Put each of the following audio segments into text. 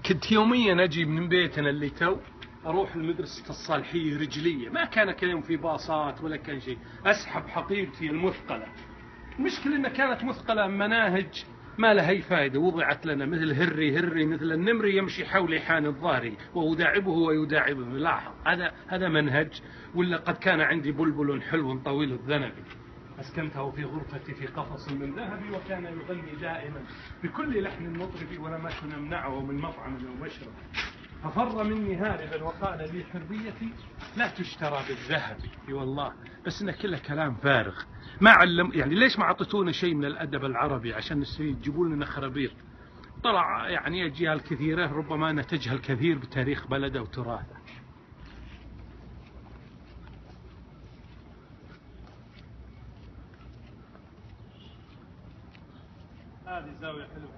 كنت يوميا أجي من بيتنا اللي أروح المدرسة الصالحية رجلية، ما كان كل يوم في باصات ولا كان شيء، أسحب حقيبتي المثقلة. المشكلة إنها كانت مثقلة مناهج ما لها أي فائدة وضعت لنا، مثل هري مثل النمر يمشي حول حان الظهر وأداعبه ويداعبه. لاحظ هذا منهج. ولا قد كان عندي بلبل حلو طويل الذنب أسكنته في غرفتي في قفص من ذهب، وكان يغني دائما بكل لحن مطرب ولم أكن أمنعه من مطعم أو مشرب. ففر مني هاربا وقال لي حريتي لا تشترى بالذهب. اي والله، بس انه كله كلام فارغ. ما علم يعني ليش ما اعطيتونا شيء من الادب العربي عشان تجيبوا لنا خرابيط؟ طلع يعني اجيال كثيره ربما أنا تجهل كثير بتاريخ بلده وتراثه. هذه زاويه حلوه.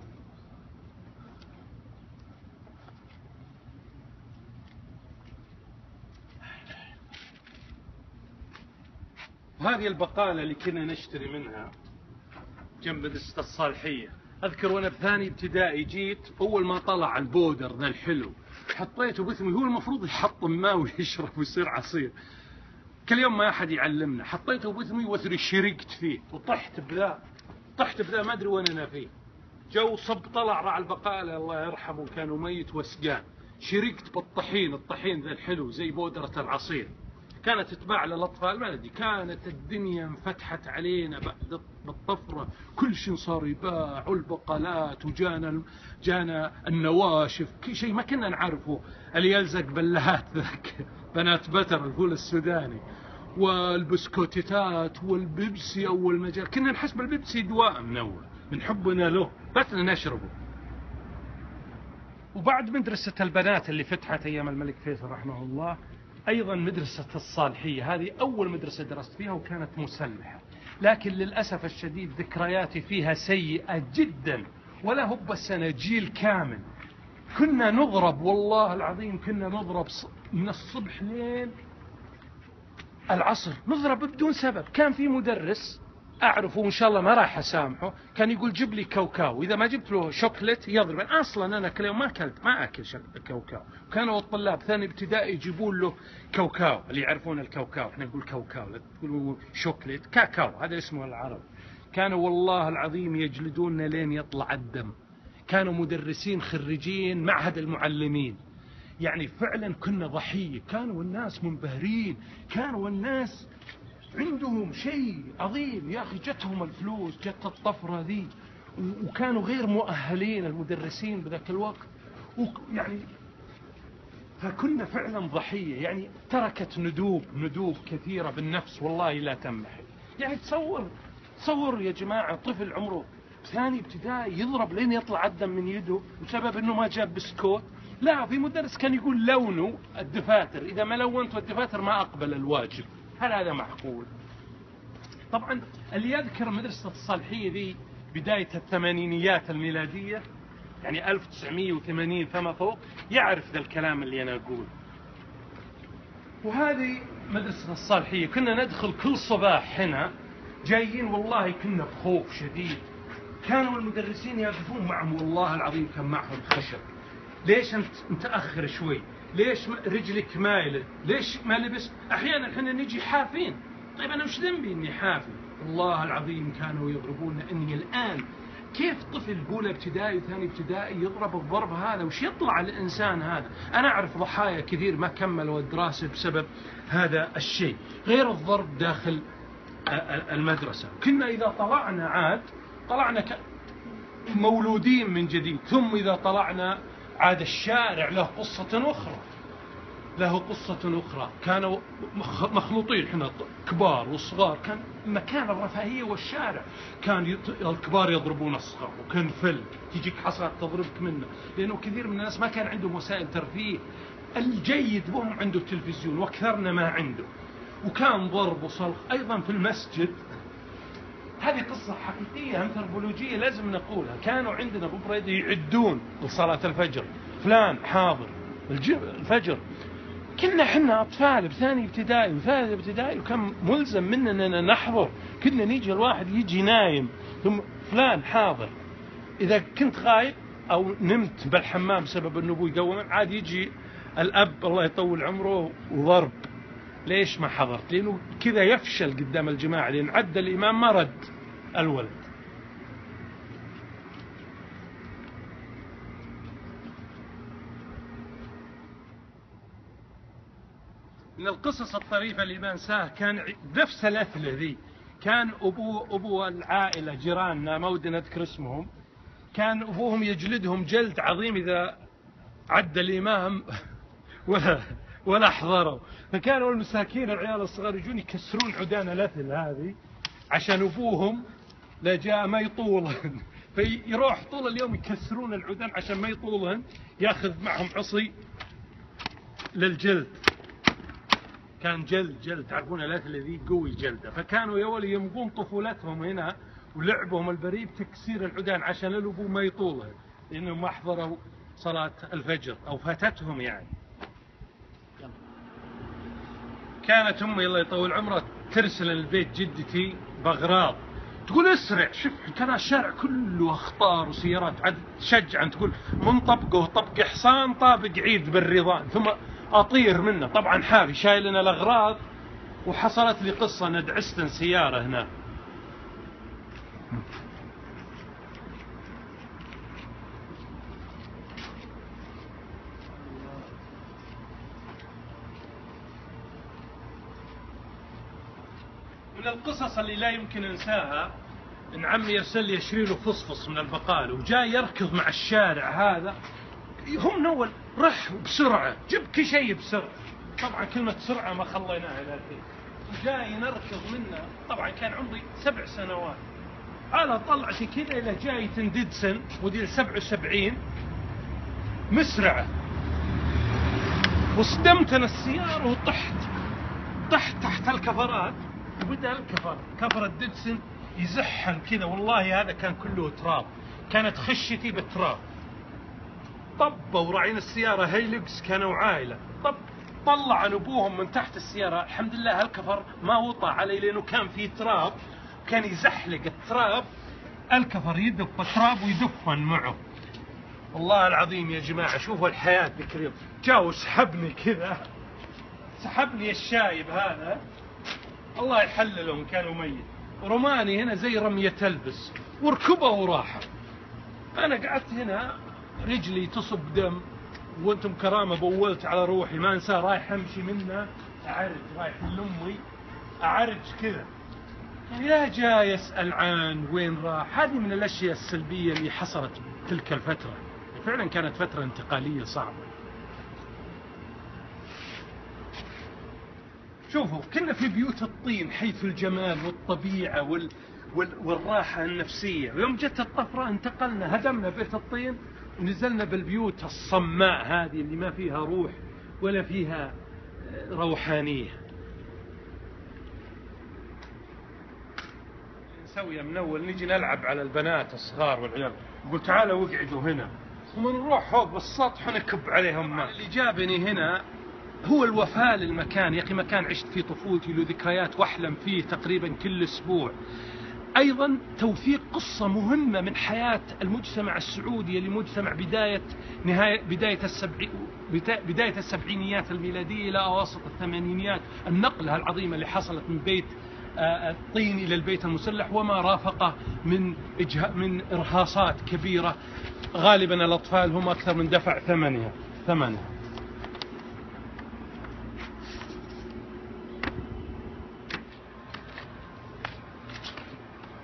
وهذه البقالة اللي كنا نشتري منها جنب مدرسة الصالحية. أذكر وأنا بثاني ابتدائي جيت أول ما طلع البودر ذا الحلو حطيته بثمي، هو المفروض يحطم ماء ويشرب ويصير عصير. كل يوم ما أحد يعلمنا، حطيته بثمي وثري شرقت فيه وطحت بذا ما أدري وين أنا فيه. جو صب طلع راع البقالة الله يرحمه كانوا ميت وسقان. شرقت بالطحين، الطحين ذا الحلو زي بودرة العصير، كانت تتباع للأطفال. ما ندري، كانت الدنيا انفتحت علينا بعد بالطفرة، كل شيء صار يباع، والبقالات جانا النواشف، كل شيء ما كنا نعرفه. اللي يلزق بلهات ذاك بنات بتر الفول السوداني، والبسكوتيتات والبيبسي أول ما جاء كنا نحسب البيبسي دواء منوع من حبنا له بس نشربه. وبعد مدرسة البنات اللي فتحت أيام الملك فيصل رحمه الله أيضا مدرسة الصالحية، هذه أول مدرسة درست فيها وكانت مسلحة، لكن للأسف الشديد ذكرياتي فيها سيئة جدا. ولا هو بس أنا، جيل كامل كنا نضرب، والله العظيم كنا نضرب من الصبح لين العصر، نضرب بدون سبب. كان في مدرس أعرفه إن شاء الله ما راح أسامحه، كان يقول جيب لي كاوكاو، إذا ما جبت له شوكليت يضرب. أصلا أنا كل يوم ما أكل كاوكاو. كانوا الطلاب ثاني ابتدائي يجيبون له كاوكاو، اللي يعرفون الكاوكاو احنا نقول كاوكاو، لا تقولوا شوكليت، كاكاو هذا اسمه العرب. كانوا والله العظيم يجلدوننا لين يطلع الدم. كانوا مدرسين خريجين معهد المعلمين، يعني فعلا كنا ضحية. كانوا الناس منبهرين، كانوا الناس عندهم شيء عظيم يا أخي، جتهم الفلوس، جت الطفرة ذي، وكانوا غير مؤهلين المدرسين بذاك الوقت، يعني فكنا فعلا ضحية. يعني تركت ندوب كثيرة بالنفس والله لا تمحي. يعني تصور يا جماعة طفل عمره ثاني ابتدائي يضرب لين يطلع الدم من يده بسبب انه ما جاب بسكوت. لا، في مدرس كان يقول لونوا الدفاتر، اذا ما لونتوا الدفاتر ما اقبل الواجب. هل هذا معقول؟ طبعا اللي يذكر مدرسة الصالحية ذي بداية الثمانينيات الميلادية، يعني 1980 فما فوق، يعرف ذا الكلام اللي أنا أقول. وهذه مدرسة الصالحية كنا ندخل كل صباح هنا جايين، والله كنا بخوف شديد. كانوا المدرسين يقفون معهم والله العظيم كان معهم خشب. ليش أنت متأخر شوي؟ ليش رجلك مايلة؟ ليش ما لبس؟ أحيانا احنا نجي حافين. طيب أنا وش ذنبي إني حافي؟ والله العظيم كانوا يضربون. إني الآن كيف طفل أولى ابتدائي وثاني ابتدائي يضرب الضرب هذا؟ وش يطلع الإنسان هذا؟ أنا أعرف ضحايا كثير ما كملوا الدراسة بسبب هذا الشيء، غير الضرب داخل المدرسة. كنا إذا طلعنا مولودين من جديد، ثم إذا طلعنا عاد الشارع له قصة أخرى. كانوا مخلوطين، احنا كبار وصغار، كان مكان الرفاهية والشارع. كان الكبار يضربون الصغار، وكان تجيك حصات تضربك منه، لأنه كثير من الناس ما كان عندهم وسائل ترفيه. الجيد بهم عنده التلفزيون وأكثرنا ما عنده، وكان ضرب وصلخ. أيضا في المسجد، هذه قصة حقيقية أنثروبولوجية لازم نقولها. كانوا عندنا بفريدة يعدون لصلاة الفجر، فلان حاضر الفجر. كنا حنا أطفال بثاني ابتدائي وثالث ابتدائي، وكان ملزم مننا أننا نحضر. كنا نيجي الواحد يجي نايم ثم فلان حاضر. إذا كنت غايب أو نمت بالحمام بسبب أنه أبوي يقوم، عاد يجي الأب الله يطول عمره وضرب. ليش ما حضرت؟ لأنه كذا يفشل قدام الجماعة، لأن عد الإمام ما رد الولد. من القصص الطريفة اللي ما انساها كان نفس الأثلة ذي. كان أبو العائلة جيراننا ما ودنا نذكر اسمهم، كان أبوهم يجلدهم جلد عظيم إذا عد الإمام ولا حضروا. فكانوا المساكين العيال الصغار يجون يكسرون عدان الأثل هذه عشان أبوهم لا جاء ما يطولهن، فيروح طول اليوم يكسرون العدان عشان ما يطولهن، ياخذ معهم عصي للجلد. كان جلد تعرفون الأثل ذي قوي جلده. فكانوا يا ولي يمضون طفولتهم هنا ولعبهم البريد تكسير العدان عشان الأبو ما يطولهن، لأنهم ما حضروا صلاة الفجر أو فاتتهم يعني. كانت أمي الله يطول عمرها ترسل البيت جدتي بأغراض، تقول اسرع، شوف كان الشارع كله أخطار وسيارات، عاد تشجع تقول من طبقه طبق حصان طابق عيد بالرضان، ثم أطير منه. طبعا حافي شايل لنا الأغراض. وحصلت لي قصة ندعست سيارة هنا، من القصص اللي لا يمكن انساها ان عمي يرسل لي يشري له فصفص من البقال، وجاء يركض مع الشارع هذا، هم نول رح بسرعة جيب كل شيء بسرعة. طبعا كلمة سرعة ما خليناها إلى الحين. وجاي نركض منه، طبعا كان عمري 7 سنوات، على طلعتي كذا إلى جاي ديدسن ودي 77 مسرعة، وصدمت أنا السيارة وطحت تحت الكفرات. وبدأ كفر الديدسن يزحن كذا، والله هذا كان كله تراب، كانت خشتي بالتراب. طبوا راعين السيارة هيلكس كانوا عائلة، طلع عن أبوهم من تحت السيارة. الحمد لله هالكفر ما وطى علي لأنه كان فيه تراب، كان يزحلق التراب، الكفر يدف التراب ويدفن معه. والله العظيم يا جماعة شوفوا الحياة ذكرية. جاء وسحبني كذا، سحبني الشايب هذا الله يحللهم كانوا ميت، ورماني هنا زي رمية تلبس وركبه وراحة. أنا قعدت هنا رجلي تصب دم، وانتم كرامة بولت على روحي ما انسى، رايح امشي منه اعرج، رايح لامي اعرج كذا، يا جاي يسأل عن وين راح. هذه من الاشياء السلبية اللي حصلت تلك الفترة، فعلا كانت فترة انتقالية صعبة. شوفوا كنا في بيوت الطين حيث الجمال والطبيعة والراحة النفسية، ويوم جت الطفرة انتقلنا هدمنا بيت الطين ونزلنا بالبيوت الصماء هذه اللي ما فيها روح ولا فيها روحانية. نسوي من أول نجي نلعب على البنات الصغار والعيال، نقول تعالوا اقعدوا هنا، ومن نروح فوق بالسطح نكب عليهم ماء. اللي جابني هنا هو الوفاء للمكان، يا أخي مكان عشت فيه طفولتي له ذكريات وأحلم فيه تقريبا كل أسبوع. أيضا توثيق قصة مهمة من حياة المجتمع السعودي اللي مجتمع بداية السبعينيات الميلادية إلى أواسط الثمانينيات، النقلة العظيمة اللي حصلت من بيت الطين إلى البيت المسلح، وما رافقه من إرهاصات كبيرة، غالبا الأطفال هم أكثر من دفع ثمنها.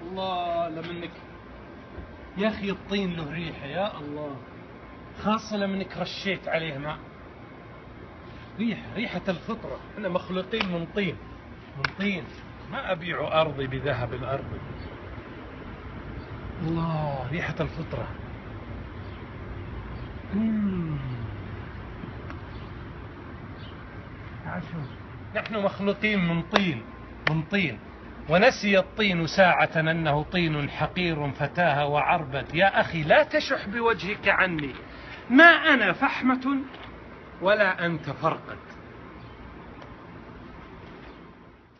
الله لمنك يا أخي الطين له ريحة يا الله، خاصة لمنك رشيت عليه ماء، ريحة الفطرة. احنا مخلوقين من طين، ما أبيع أرضي بذهب الأرض. الله ريحة الفطرة. نحن مخلوقين من طين، ونسي الطين ساعة أنه طين حقير فتاه وعربت. يا أخي لا تشح بوجهك عني، ما أنا فحمة ولا أنت فرقا.